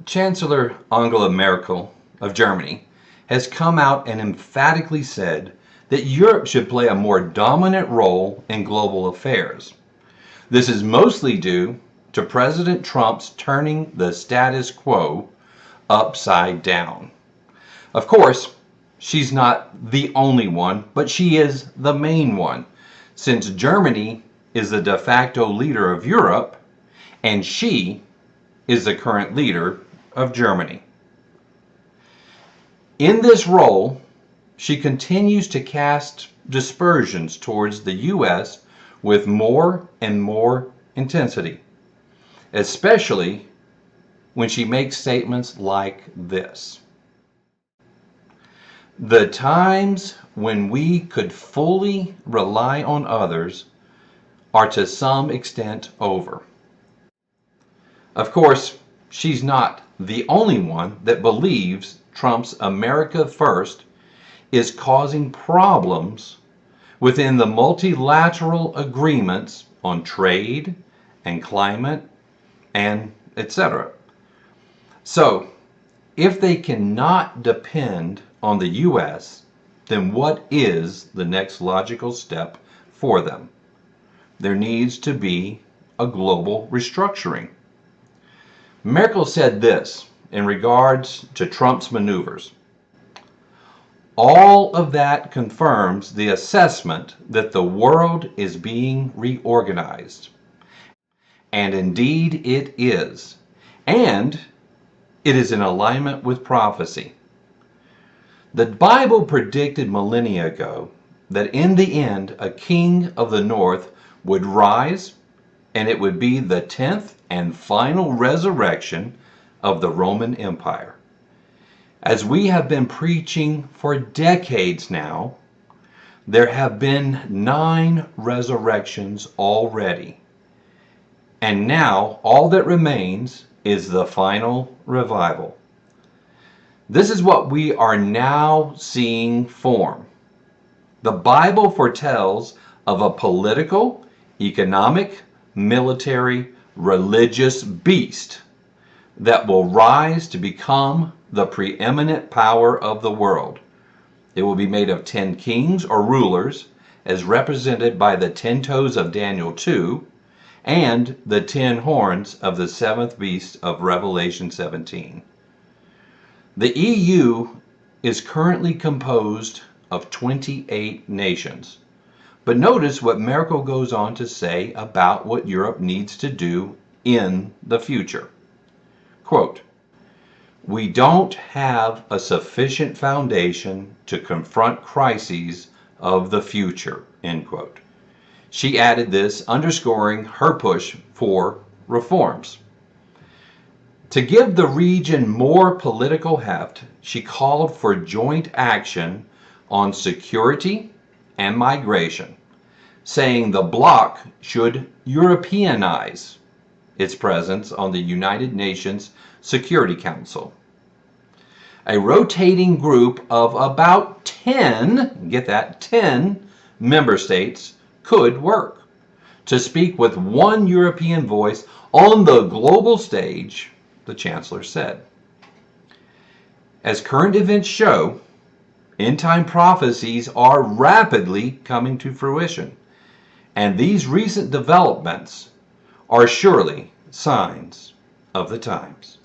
Chancellor Angela Merkel of Germany has come out and emphatically said that Europe should play a more dominant role in global affairs. This is mostly due to President Trump's turning the status quo upside down. Of course, she's not the only one, but she is the main one, since Germany is the de facto leader of Europe and she is the current leader of Germany. In this role, she continues to cast dispersions towards the U.S. with more and more intensity, especially when she makes statements like this. The times when we could fully rely on others are to some extent over. Of course, she's not the only one that believes Trump's America First is causing problems within the multilateral agreements on trade and climate and etc. So, if they cannot depend on the U.S., then what is the next logical step for them? There needs to be a global restructuring. Merkel said this in regards to Trump's maneuvers. All of that confirms the assessment that the world is being reorganized. And indeed it is. And it is in alignment with prophecy. The Bible predicted millennia ago that in the end a king of the north would rise, and it would be the 10th and final resurrection of the Roman Empire. As we have been preaching for decades now, there have been 9 resurrections already. And now all that remains is the final revival. This is what we are now seeing form. The Bible foretells of a political, economic, military, religious beast that will rise to become the preeminent power of the world. It will be made of 10 kings or rulers, as represented by the 10 toes of Daniel 2 and the 10 horns of the 7th beast of Revelation 17. The EU is currently composed of 28 nations. But notice what Merkel goes on to say about what Europe needs to do in the future. Quote, "We don't have a sufficient foundation to confront crises of the future," end quote. She added this, underscoring her push for reforms. To give the region more political heft, she called for joint action on security and migration, saying the bloc should Europeanize its presence on the United Nations Security Council. A rotating group of about 10, get that, 10 member states could work to speak with one European voice on the global stage, the Chancellor said. As current events show, end-time prophecies are rapidly coming to fruition, and these recent developments are surely signs of the times.